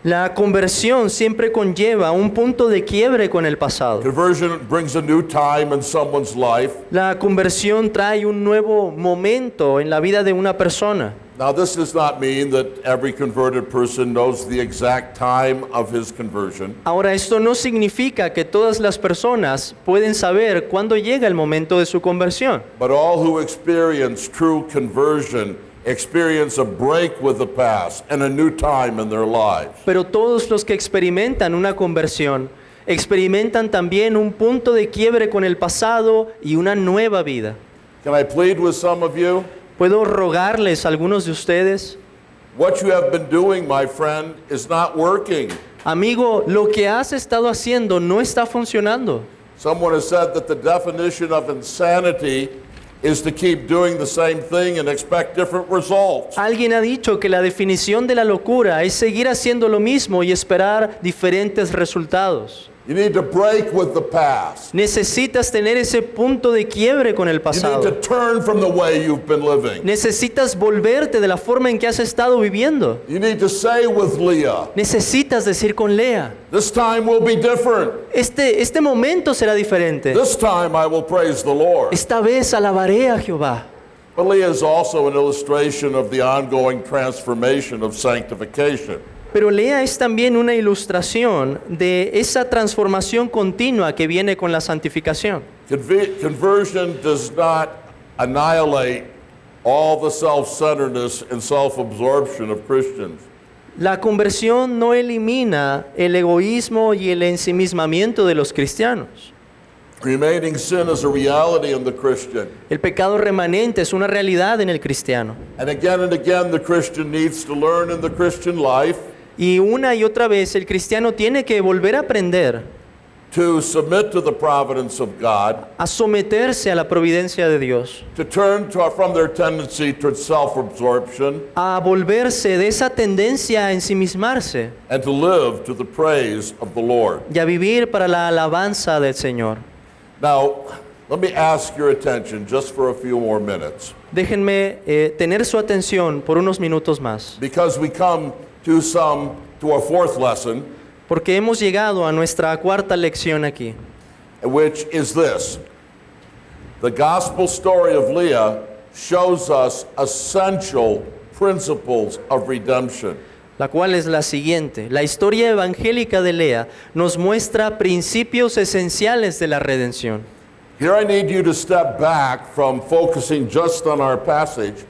La conversión siempre conlleva un punto de quiebre con el pasado. Conversion brings a new time in someone's life. La conversión trae un nuevo momento en la vida de una persona. Now, this does not mean that every converted person knows the exact time of his conversion. Ahora, esto no significa que todas las personas pueden saber cuándo llega el momento de su conversión. But all who experience true conversion experience a break with the past and a new time in their lives. Pero todos los que experimentan una conversión experimentan también un punto de quiebre con el pasado y una nueva vida. Can I plead with some of you? ¿Puedo rogarles a algunos de ustedes? What you have been doing, my friend, is not working. amigo, lo que has estado haciendo no está funcionando. Someone has said that the definition of insanity is to keep doing the same thing and expect different results. Alguien ha dicho que la definición de la locura es seguir haciendo lo mismo y esperar diferentes resultados. You need to break with the past. Necesitas tener ese punto de quiebre con el You need pasado. to turn from the way you've been living. Necesitas volverte de la forma en que has estado viviendo. You need to say with Leah, Necesitas decir con Lea, this time will be different. este momento será diferente. This time I will praise the Lord. Esta vez alabaré a Jehová. But Leah is also an illustration of the ongoing transformation of sanctification. Pero Lea es también una ilustración de esa transformación continua que viene con la santificación. Conversion does not annihilate all the self-centeredness and self-absorption of Christians. La conversión no elimina el egoísmo y el ensimismamiento de los cristianos. Remaining sin is a reality in the Christian. El pecado remanente es una realidad en el cristiano. And again, the Christian needs to learn in the Christian life Y una y otra vez el cristiano tiene que volver a aprender to submit to the providence of God, a someterse a la providencia de Dios, to turn from their tendency to self-absorption, a volverse de esa tendencia a ensimismarse and to live to the praise of the Lord. y a vivir para la alabanza del Señor. Now, let me ask your attention just for a few more minutes, Déjenme tener su atención por unos minutos más, because we come to our fourth lesson, porque hemos llegado a nuestra cuarta lección aquí, which is this. The gospel story of Leah shows us essential principles of redemption. la cual es la siguiente. La historia evangélica de Lea nos muestra principios esenciales de la redención. Here I need you to step back from focusing just on our passage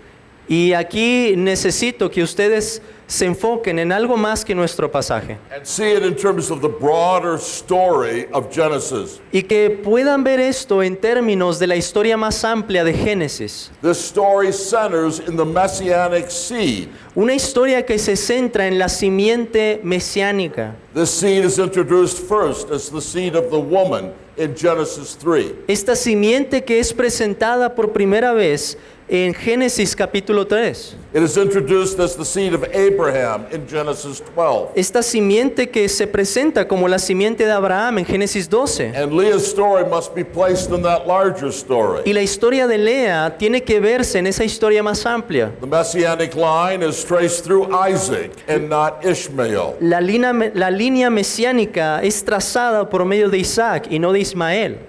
Y aquí necesito que ustedes se enfoquen en algo más que nuestro pasaje and see it in terms of the broader story of Genesis. y que puedan ver esto en términos de la historia más amplia de Génesis. This story centers in the messianic seed. Una historia que se centra en la simiente mesiánica. This seed is introduced first as the seed of the woman in Genesis 3. Esta simiente que es presentada por primera vez en Génesis capítulo 3. It is introduced as the seed of Abraham in Genesis 12. Esta simiente que se presenta como la simiente de Abraham en Génesis 12. And Leah's story must be placed in that larger story. Y la historia de Lea tiene que verse en esa historia más amplia. The messianic line is traced through Isaac and not Ishmael. La línea mesiánica es trazada por medio de Isaac y no de Ismael.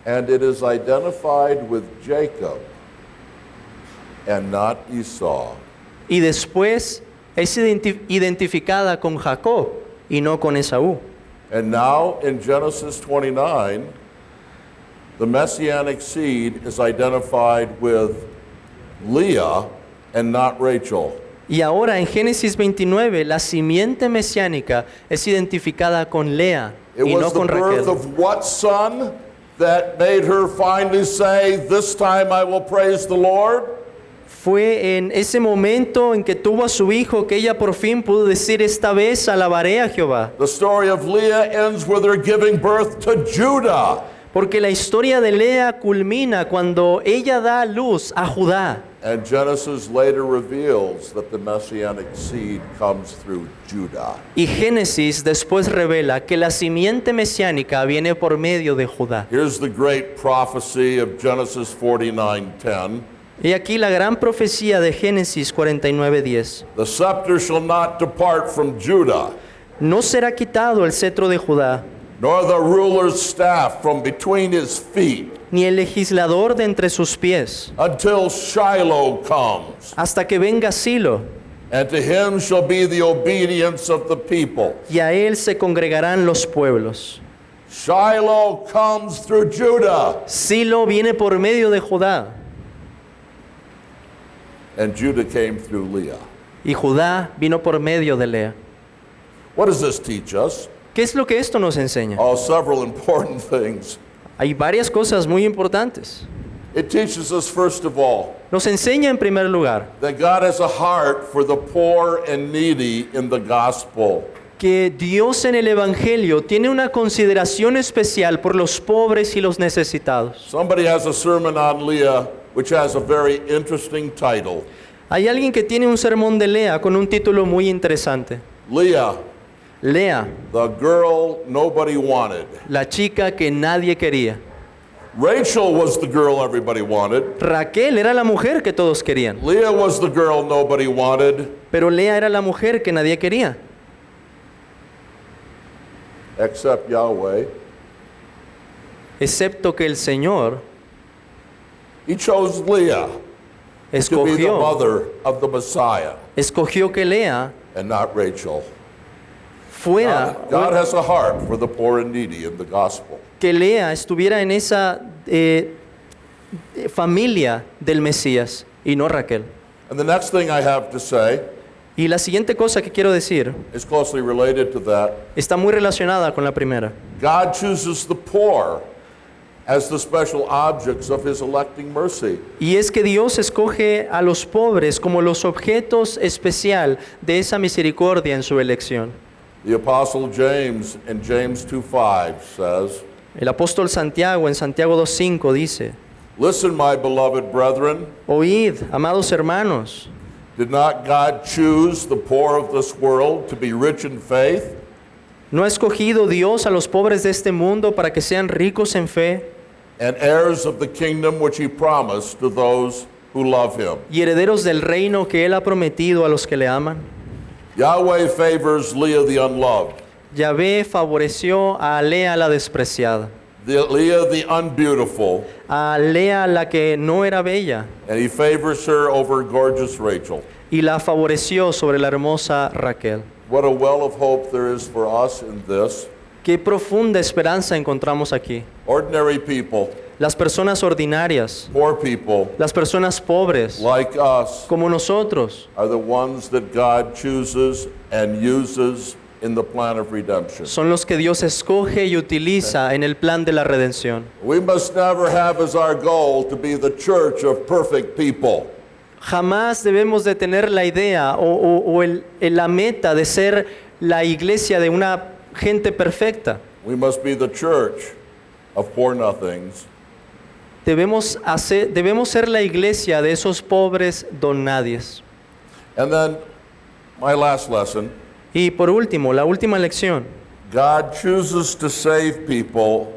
And it is identified with Jacob and not Esau. Y después es identificada con Jacob y no con Esaú. And now in Genesis 29, the messianic seed is identified with Leah and not Rachel. Y ahora en Génesis 29 la simiente mesiánica es identificada con Lea It y no was the con birth Raquel. of what son that made her finally say, this time I will praise the Lord? Fue en ese momento en que tuvo a su hijo que ella por fin pudo decir, esta vez alabaré a Jehová. The story of Leah ends with her giving birth to Judah. Porque la historia de Lea culmina cuando ella da a luz a Judá. And Genesis later reveals that the messianic seed comes through Judah. Y Génesis después revela que la simiente mesiánica viene por medio de Judá. Here's the great prophecy of Genesis 49:10. Y aquí la gran profecía de Génesis 49:10. The scepter shall not depart from Judah, No será quitado el cetro de Judá, nor the ruler's staff from between his feet, ni el legislador de entre sus pies, until Shiloh comes. hasta que venga Silo, And to him shall be the obedience of the people. y a él se congregarán los pueblos. Shiloh comes through Judah, Silo viene por medio de Judá, and Judah came through Leah. y Judá vino por medio de Lea. What does this teach us? ¿Qué es lo que esto nos enseña? Oh, several important things. Hay varias cosas muy importantes. It teaches us, first of all, Nos enseña en primer lugar that God has a heart for the poor and needy in the gospel. que Dios en el Evangelio tiene una consideración especial por los pobres y los necesitados. Somebody has a sermon on Leah which has a very interesting title. Hay alguien que tiene un sermón de Lea con un título muy interesante. Leah, Lea, the girl nobody wanted. la chica que nadie quería. Rachel was the girl everybody wanted. Raquel era la mujer que todos querían, Leah was the girl nobody wanted, pero Lea era la mujer que nadie quería, except Yahweh. excepto que el Señor He chose Leah to be the escogió, mother of the Messiah escogió que Lea and not Rachel. fuera, God has a heart for the poor and needy in the gospel. que Lea estuviera en esa familia del Mesías y no Raquel. And the next thing I have to say Y la siguiente cosa que quiero decir is closely related to that. está muy relacionada con la primera. God chooses the poor as the special objects of his electing mercy. Y es que Dios escoge a los pobres como los objetos especial de esa misericordia en su elección. The Apostle James in James 2:5 says, El apóstol Santiago en Santiago 2:5 dice: "Listen, my beloved brethren, Oíd, amados hermanos, did not God choose the poor of this world to be rich in faith ¿no ha escogido Dios a los pobres de este mundo para que sean ricos en fe and heirs of the kingdom which he promised to those who love him?" y herederos del reino que Él ha prometido a los que le aman? Yahweh favors Leah the unloved, Yahvé favoreció a Lea la despreciada, Leah the unbeautiful, a Lea la que no era bella, and he favors her over gorgeous Rachel. y la favoreció sobre la hermosa Raquel. What a well of hope there is for us in this. Qué profunda esperanza encontramos aquí. Ordinary people, Las personas ordinarias, poor people, las personas pobres, like us, como nosotros, are the ones that God chooses and uses in the plan of redemption. son los que Dios escoge y utiliza en el plan de la redención. We must never have as our goal to be the church of perfect people. Jamás debemos de tener la idea la meta de ser la iglesia de una gente perfecta. We must be the church of poor nothings, Debemos ser la iglesia de esos pobres don nadies. and then my last lesson, Y por último, la última lección. God chooses to save people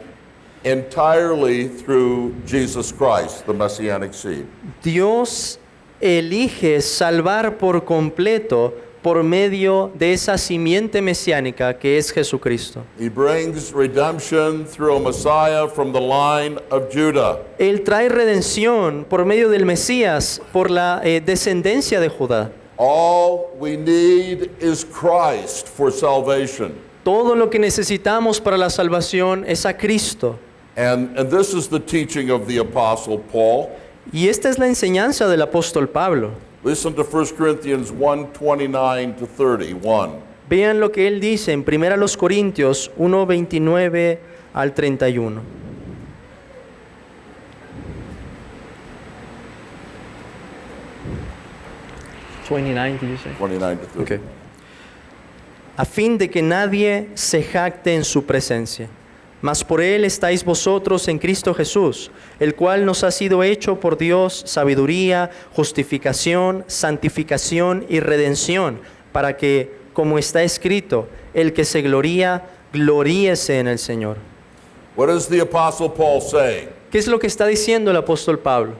entirely through Jesus Christ, the Messianic seed. Dios elige salvar por completo por medio de esa simiente mesiánica que es Jesucristo. He brings redemption through a Messiah from the line of Judah. Él trae redención por medio del Mesías, por la descendencia de Judá. All we need is Christ for salvation. Todo lo que necesitamos para la salvación es a Cristo. And this is the teaching of the Apostle Paul. Y esta es la enseñanza del apóstol Pablo. Listen to 1 Corinthians 1:29 to 31. Vean lo que él dice en 1 Corintios 1:29 al 31. ¿29 did you say? 29 to 30. Okay. A fin de que nadie se jacte en su presencia. Mas por Él estáis vosotros en Cristo Jesús, el cual nos ha sido hecho por Dios sabiduría, justificación, santificación y redención, para que, como está escrito, el que se gloría, gloríese en el Señor. What is the Apostle Paul saying? ¿Qué es lo que está diciendo el apóstol Pablo?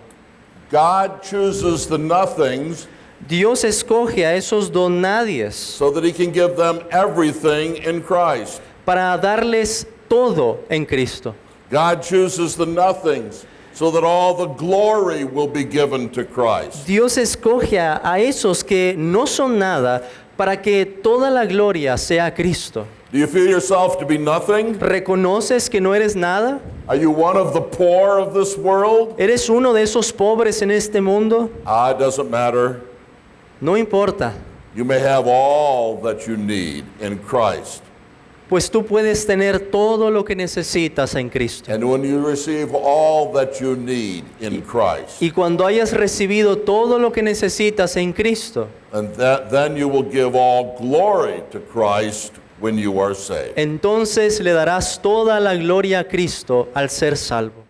God chooses the nothings Dios escoge a esos donadies so that he can give them everything in Christ. para darles todo en Cristo. God chooses the nothings so that all the glory will be given to Christ. Dios escoge a esos que no son nada para que toda la gloria sea a Cristo. Do you feel yourself to be nothing? ¿Reconoces que no eres nada? Are you one of the poor of this world? ¿Eres uno de esos pobres en este mundo? It doesn't matter. No importa, You may have all that you need in Christ. pues tú puedes tener todo lo que necesitas en Cristo. And when you receive all that you need in Christ, Y cuando hayas recibido todo lo que necesitas en Cristo, and then you will give all glory to Christ when you are saved. Entonces le darás toda la gloria a Cristo al ser salvo.